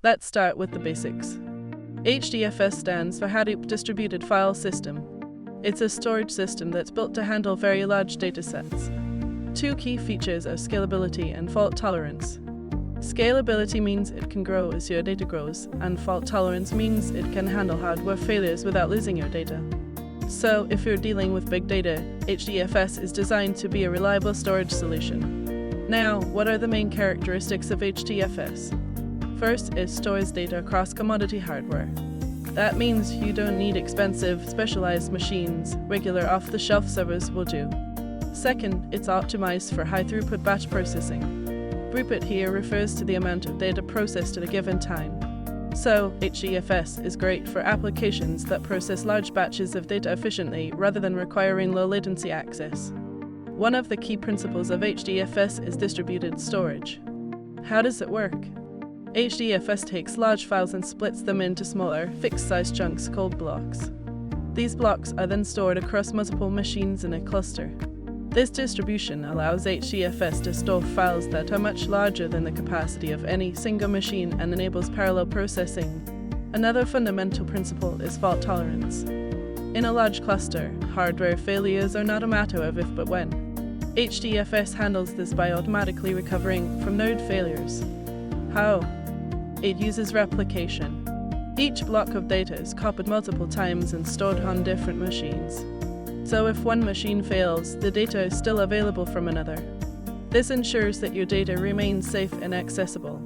Let's start with the basics. HDFS stands for Hadoop Distributed File System. It's a storage system that's built to handle very large datasets. Two key features are scalability and fault tolerance. Scalability means it can grow as your data grows, and fault tolerance means it can handle hardware failures without losing your data. So, if you're dealing with big data, HDFS is designed to be a reliable storage solution. Now, what are the main characteristics of HDFS? First, it stores data across commodity hardware. That means you don't need expensive, specialized machines. Regular off-the-shelf servers will do. Second, it's optimized for high-throughput batch processing. Throughput here refers to the amount of data processed at a given time. So, HDFS is great for applications that process large batches of data efficiently rather than requiring low-latency access. One of the key principles of HDFS is distributed storage. How does it work? HDFS takes large files and splits them into smaller, fixed-size chunks called blocks. These blocks are then stored across multiple machines in a cluster. This distribution allows HDFS to store files that are much larger than the capacity of any single machine and enables parallel processing. Another fundamental principle is fault tolerance. In a large cluster, hardware failures are not a matter of if but when. HDFS handles this by automatically recovering from node failures. How? It uses replication. Each block of data is copied multiple times and stored on different machines. So if one machine fails, the data is still available from another. This ensures that your data remains safe and accessible.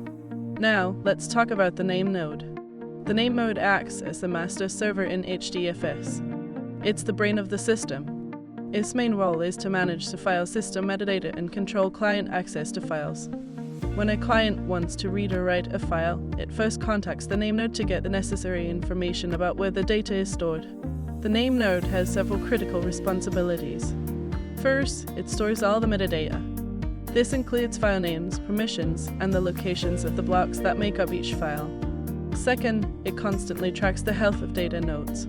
Now, let's talk about the NameNode. The NameNode acts as the master server in HDFS. It's the brain of the system. Its main role is to manage the file system metadata and control client access to files. When a client wants to read or write a file, it first contacts the NameNode to get the necessary information about where the data is stored. The NameNode has several critical responsibilities. First, it stores all the metadata. This includes file names, permissions, and the locations of the blocks that make up each file. Second, it constantly tracks the health of data nodes.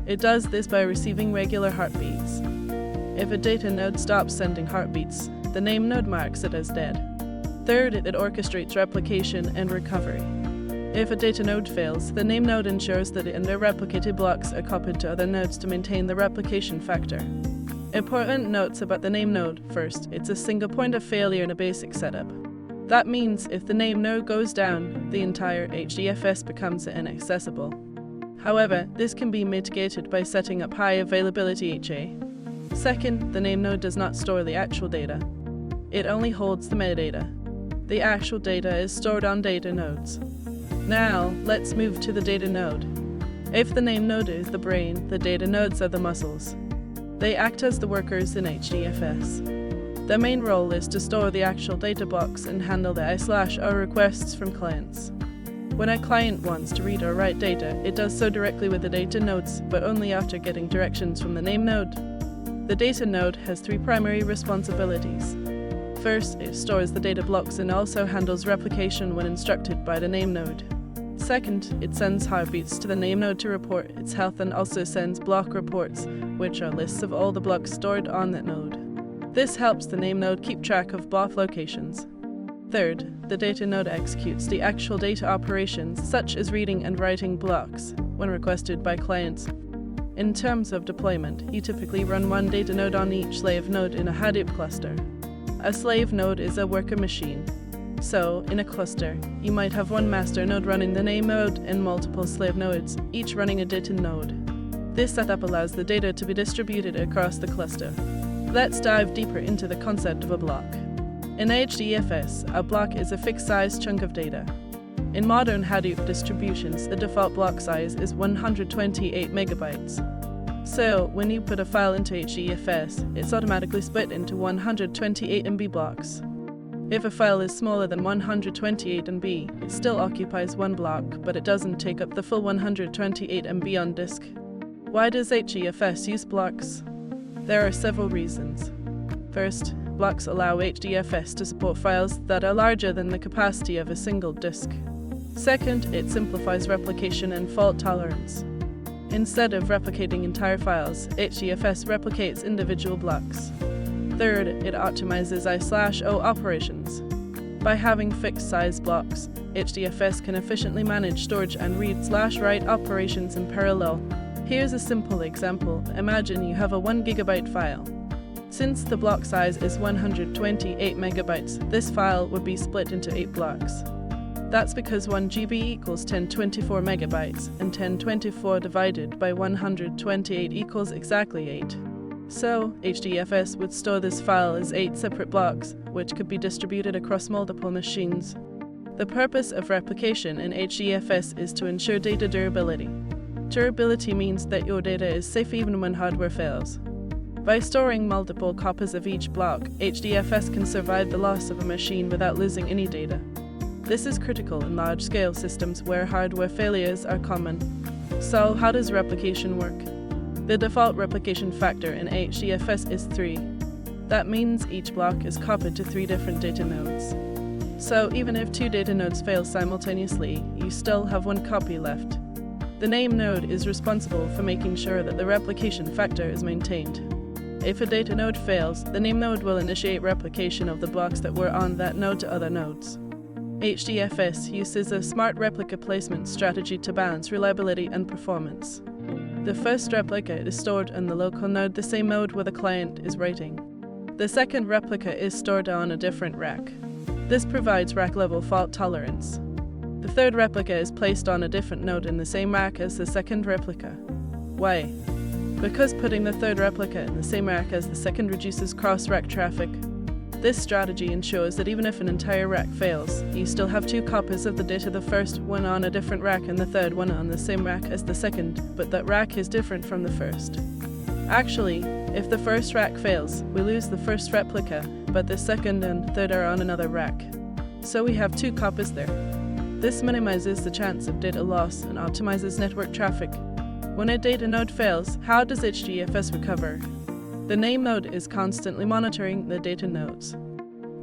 It does this by receiving regular heartbeats. If a data node stops sending heartbeats, the NameNode marks it as dead. Third, it orchestrates replication and recovery. If a data node fails, the NameNode ensures that under-replicated blocks are copied to other nodes to maintain the replication factor. Important notes about the NameNode. First, it's a single point of failure in a basic setup. That means if the NameNode goes down, the entire HDFS becomes inaccessible. However, this can be mitigated by setting up high availability HA. Second, the NameNode does not store the actual data. It only holds the metadata. The actual data is stored on data nodes. Now, let's move to the DataNode. If the NameNode is the brain, the data nodes are the muscles. They act as the workers in HDFS. Their main role is to store the actual data blocks and handle the I/O requests from clients. When a client wants to read or write data, it does so directly with the data nodes, but only after getting directions from the NameNode. The DataNode has three primary responsibilities. First, it stores the data blocks and also handles replication when instructed by the NameNode. Second, it sends heartbeats to the NameNode to report its health and also sends block reports, which are lists of all the blocks stored on that node. This helps the NameNode keep track of block locations. Third, the DataNode executes the actual data operations, such as reading and writing blocks, when requested by clients. In terms of deployment, you typically run one data node on each slave node in a Hadoop cluster. A slave node is a worker machine. So, in a cluster, you might have one master node running the NameNode and multiple slave nodes, each running a DataNode. This setup allows the data to be distributed across the cluster. Let's dive deeper into the concept of a block. In HDFS, a block is a fixed-size chunk of data. In modern Hadoop distributions, the default block size is 128 megabytes. So, when you put a file into HDFS, it's automatically split into 128 MB blocks. If a file is smaller than 128 MB, it still occupies one block, but it doesn't take up the full 128 MB on disk. Why does HDFS use blocks? There are several reasons. First, blocks allow HDFS to support files that are larger than the capacity of a single disk. Second, it simplifies replication and fault tolerance. Instead of replicating entire files, HDFS replicates individual blocks. Third, it optimizes I/O operations. By having fixed-size blocks, HDFS can efficiently manage storage and read/write operations in parallel. Here's a simple example. Imagine you have a 1 GB file. Since the block size is 128 megabytes, this file would be split into 8 blocks. That's because 1 GB equals 1024 megabytes, and 1024 divided by 128 equals exactly 8. So, HDFS would store this file as 8 separate blocks, which could be distributed across multiple machines. The purpose of replication in HDFS is to ensure data durability. Durability means that your data is safe even when hardware fails. By storing multiple copies of each block, HDFS can survive the loss of a machine without losing any data. This is critical in large-scale systems where hardware failures are common. So, how does replication work? The default replication factor in HDFS is 3. That means each block is copied to 3 different data nodes. So, even if 2 data nodes fail simultaneously, you still have 1 copy left. The NameNode is responsible for making sure that the replication factor is maintained. If a data node fails, the NameNode will initiate replication of the blocks that were on that node to other nodes. HDFS uses a smart replica placement strategy to balance reliability and performance. The first replica is stored on the local node, the same node where the client is writing. The second replica is stored on a different rack. This provides rack-level fault tolerance. The third replica is placed on a different node in the same rack as the second replica. Why? Because putting the third replica in the same rack as the second reduces cross-rack traffic. This strategy ensures that even if an entire rack fails, you still have 2 copies of the data, the first one on a different rack and the third one on the same rack as the second, but that rack is different from the first. Actually, if the first rack fails, we lose the first replica, but the second and third are on another rack. So we have 2 copies there. This minimizes the chance of data loss and optimizes network traffic. When a data node fails, how does HDFS recover? The NameNode is constantly monitoring the data nodes.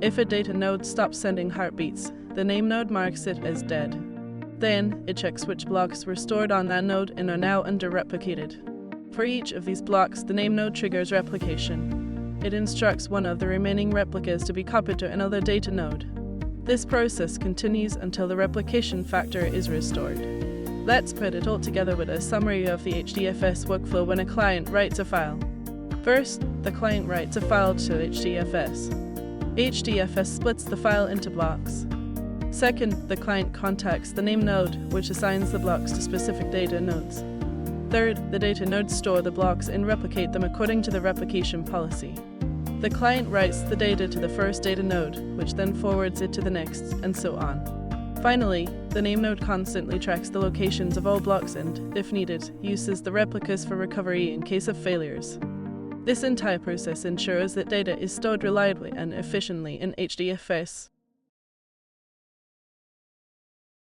If a data node stops sending heartbeats, the NameNode marks it as dead. Then, it checks which blocks were stored on that node and are now under-replicated. For each of these blocks, the NameNode triggers replication. It instructs one of the remaining replicas to be copied to another data node. This process continues until the replication factor is restored. Let's put it all together with a summary of the HDFS workflow when a client writes a file. First, the client writes a file to HDFS. HDFS splits the file into blocks. Second, the client contacts the NameNode, which assigns the blocks to specific data nodes. Third, the data nodes store the blocks and replicate them according to the replication policy. The client writes the data to the first data node, which then forwards it to the next, and so on. Finally, the NameNode constantly tracks the locations of all blocks and, if needed, uses the replicas for recovery in case of failures. This entire process ensures that data is stored reliably and efficiently in HDFS.